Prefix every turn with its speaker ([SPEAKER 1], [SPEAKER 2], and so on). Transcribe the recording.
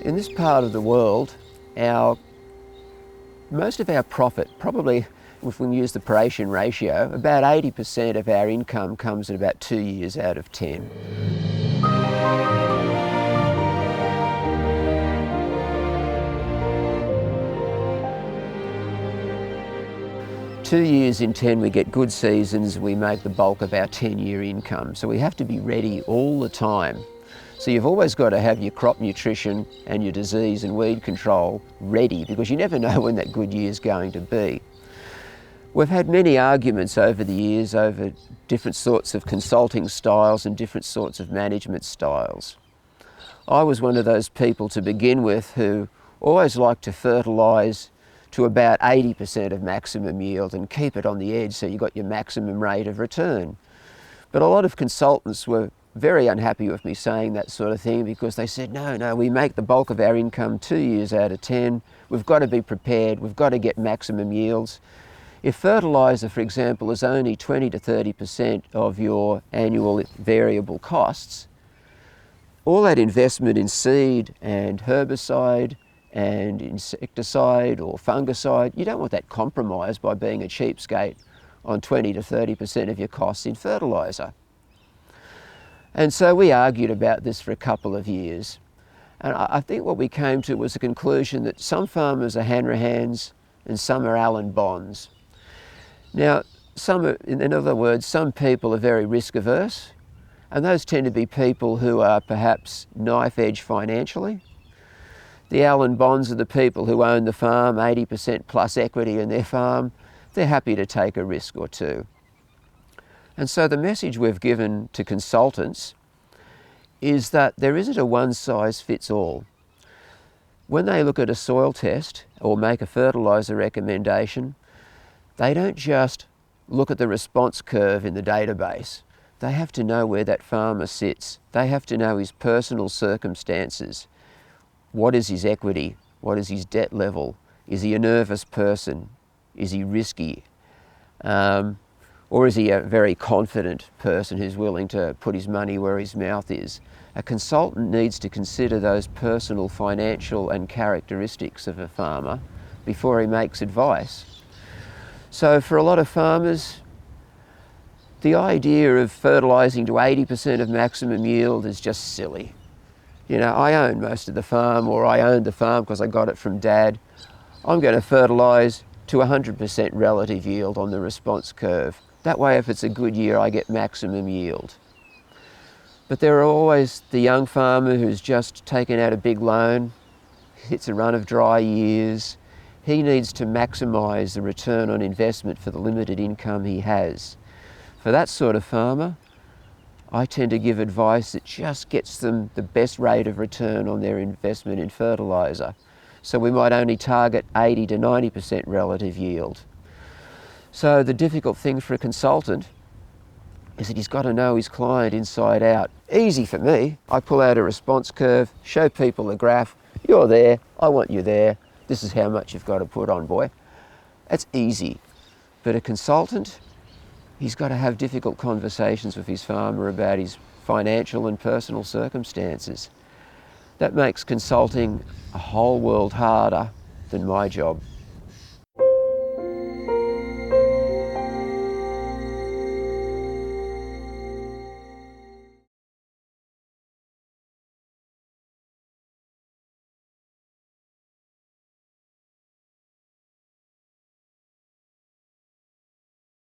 [SPEAKER 1] In this part of the world, most of our profit, probably if we use the Pareto ratio, about 80% of our income comes in about 2 years out of 10. Two years in 10 we get good seasons, we make the bulk of our 10-year income. So we have to be ready all the time. So you've always got to have your crop nutrition and your disease and weed control ready, because you never know when that good year is going to be. We've had many arguments over the years over different sorts of consulting styles and different sorts of management styles. I was one of those people to begin with who always liked to fertilise to about 80% of maximum yield and keep it on the edge so you got your maximum rate of return. But a lot of consultants were very unhappy with me saying that sort of thing, because they said, no, we make the bulk of our income 2 years out of 10. We've got to be prepared. We've got to get maximum yields. If fertiliser, for example, is only 20 to 30% of your annual variable costs, all that investment in seed and herbicide and insecticide or fungicide, you don't want that compromised by being a cheapskate on 20 to 30% of your costs in fertiliser. And so we argued about this for a couple of years. And I think what we came to was a conclusion that some farmers are Hanrahans and some are Allen Bonds. Now, in other words, some people are very risk averse, and those tend to be people who are perhaps knife edge financially. The Allen Bonds are the people who own the farm, 80% plus equity in their farm. They're happy to take a risk or two. And so the message we've given to consultants is that there isn't a one-size-fits-all. When they look at a soil test or make a fertiliser recommendation, they don't just look at the response curve in the database. They have to know where that farmer sits. They have to know his personal circumstances. What is his equity? What is his debt level? Is he a nervous person? Is he risky? Or is he a very confident person who's willing to put his money where his mouth is? A consultant needs to consider those personal, financial and characteristics of a farmer before he makes advice. So for a lot of farmers, the idea of fertilising to 80% of maximum yield is just silly. You know, I own most of the farm, or I owned the farm because I got it from Dad. I'm going to fertilise to 100% relative yield on the response curve. That way, if it's a good year, I get maximum yield. But there are always the young farmer who's just taken out a big loan, hits a run of dry years. He needs to maximise the return on investment for the limited income he has. For that sort of farmer, I tend to give advice that just gets them the best rate of return on their investment in fertiliser. So we might only target 80 to 90% relative yield. So the difficult thing for a consultant is that he's got to know his client inside out. Easy for me. I pull out a response curve, show people a graph. You're there, I want you there. This is how much you've got to put on, boy. That's easy. But a consultant, he's got to have difficult conversations with his farmer about his financial and personal circumstances. That makes consulting a whole world harder than my job.